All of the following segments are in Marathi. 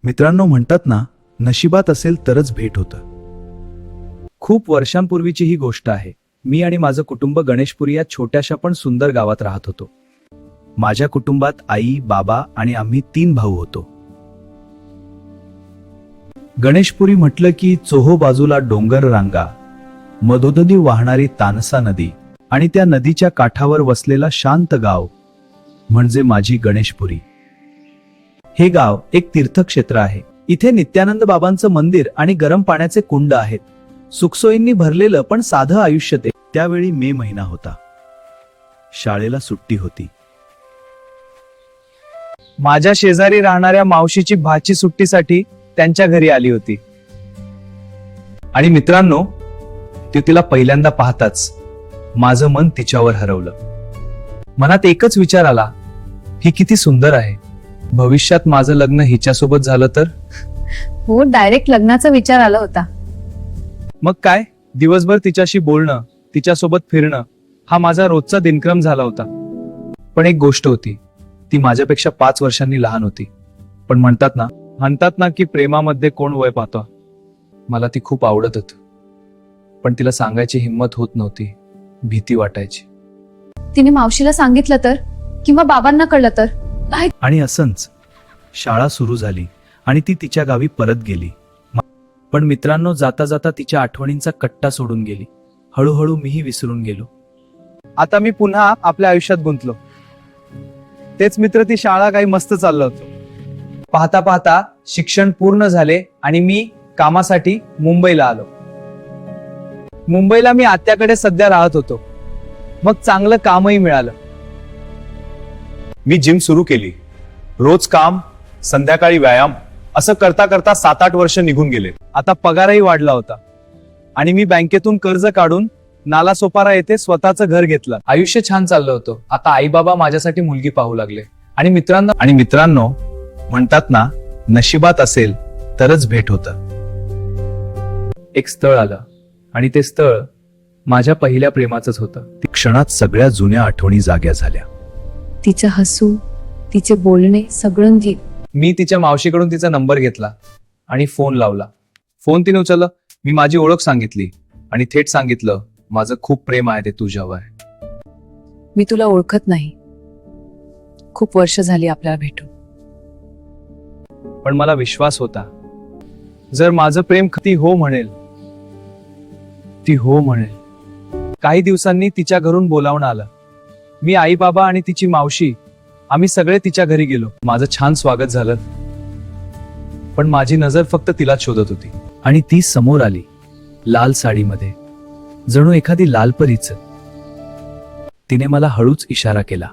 मित्रांनो, म्हणतात ना, नशिबात असेल तरच भेट होतं. खूप वर्षांपूर्वीची ही गोष्ट आहे. मी आणि माझं कुटुंब गणेशपुरी या छोट्याशा पण सुंदर गावात राहत होतो. माझ्या कुटुंबात आई, बाबा आणि आम्ही 3 भाऊ होतो. गणेशपुरी म्हटलं की चोहो बाजूला डोंगर रांगा, मधोमधी वाहणारी तानसा नदी आणि त्या नदीच्या काठावर वसलेला शांत गाव म्हणजे माझी गणेशपुरी. हे गाव एक तीर्थक्षेत्र आहे. इथे नित्यानंद बाबांचं मंदिर आणि गरम पाण्याचे कुंड आहेत. सुखसोयींनी भरलेलं पण साधं आयुष्य ते. त्यावेळी मे महिना होता. शाळेला सुट्टी होती. माझ्या शेजारी राहणाऱ्या मावशीची भाची सुट्टीसाठी त्यांच्या घरी आली होती. आणि मित्रांनो, ती तिला पहिल्यांदा पाहताच माझं मन तिच्यावर हरवलं. मनात एकच विचार आला, ही किती सुंदर आहे. भविष्यात माझं लग्न हिच्यासोबत झालं तर? हो, डायरेक्ट लग्नाचा विचार आला होता. मग काय, दिवसभर तिच्याशी बोलणं, तिच्यासोबत फिरणं हा माझा रोजचा दिनक्रम झाला होता. पण एक गोष्ट होती, ती माझ्यापेक्षा 5 वर्षांनी लहान होती. पण म्हणतात ना की प्रेमामध्ये कोण वय पाहतं. मला ती खूप आवडत होती, पण तिला सांगायची हिंमत होत नव्हती. भीती वाटायची. तिने मावशीला सांगितलं तर, किंवा बाबांना कळलं तर? आणि असंच शाळा सुरू झाली आणि ती तिच्या गावी परत गेली. पण मित्रांनो, जाता जाता तिच्या आठवणींचा कट्टा सोडून गेली. हळूहळू मीही विसरून गेलो. आता मी पुन्हा आपल्या आयुष्यात गुंतलो. तेच मित्र, ती शाळा काही मस्त चाललं होतं. पाहता पाहता शिक्षण पूर्ण झाले आणि मी कामासाठी मुंबईला आलो. मुंबईला मी आत्याकडे सध्या राहत होतो. मग चांगलं कामही मिळालं. मी जिम सुरू केली. रोज काम, संध्याकाळी व्यायाम असं करता करता 7-8 वर्ष निघून गेले. आता पगारही वाढला होता आणि मी बँकेतून कर्ज काढून नालासोपारा येथे स्वतःचं घर घेतलं. आयुष्य छान चाललं होतं. आता आई बाबा माझ्यासाठी मुलगी पाहू लागले. आणि मित्रांनो, म्हणतात ना, नशिबात असेल तरच भेट होतं. एक स्थळ आलं आणि ते स्थळ माझ्या पहिल्या प्रेमाचंच होतं. ती क्षणात सगळ्या जुन्या आठवणी जाग्या झाल्या. तिचं हसू, तिचे बोलणे, सगळं नीट. मी तिच्या मावशीकडून तिचा नंबर घेतला आणि फोन लावला. फोन तिने उचललं. मी माझी ओळख सांगितली आणि थेट सांगितलं, माझं खूप प्रेम आहे ते तुझ्यावर. मी तुला ओळखत नाही. खूप वर्ष झाली आपल्याला भेटून. पण मला विश्वास होता, जर माझं प्रेम ती हो म्हणेल, ती हो म्हणेल. काही दिवसांनी तिच्या घरून बोलावणं आलं. मी, आई बाबा आणि तिची मावशी आम्ही सगळे तिच्या घरी गेलो. माझं छान स्वागत झालं. पण माझी नजर फक्त तिलाच शोधत होती. आणि ती समोर आली, लाल साडीमध्ये, जणू एखादी लालपरीच. तिने मला हळूच इशारा केला.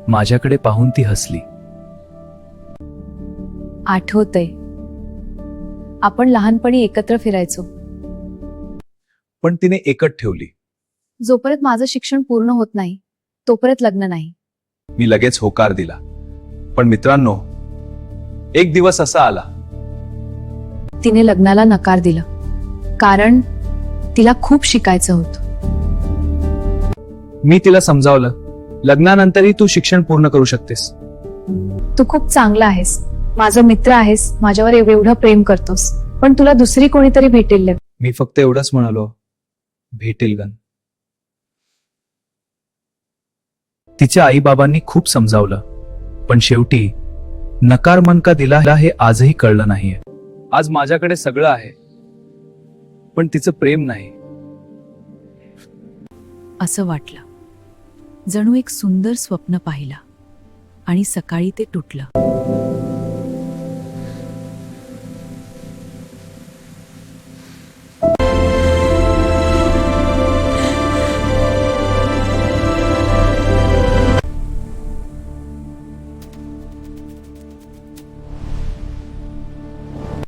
माझ्याकडे पाहून ती हसली. आठवतंय, आपण लहानपणी एकत्र फिरायचो. पण तिने एकच ठेवली. जोपर्यंत माझं शिक्षण पूर्ण होत नाही तोपर्यंत लग्न नाही. मी लगेच होकार दिला. पण मित्रांनो, एक दिवस असा आला. तिने लग्नाला नकार दिला, कारण तिला खूप शिकायचं होतं. मी तिला समजावलं, लग्नानंतरही तू शिक्षण पूर्ण करू शकतेस. तू खूप चांगला आहेस, माझा मित्र आहेस, माझ्यावर एवढं प्रेम करतोस, पण तुला दुसरी कोणीतरी भेटेल. मी फक्त एवढंच म्हणालो, भेटेल गण. तिच्या आई बाबांनी खूप समजावलं, पण शेवटी नकार मन का दिला हे आजही कळलं नाहीये. आज माझ्याकडे सगळं आहे, पण तिचं प्रेम नाही. असं वाटलं, जणू एक सुंदर स्वप्न पाहिलं आणि सकाळी ते तुटलं.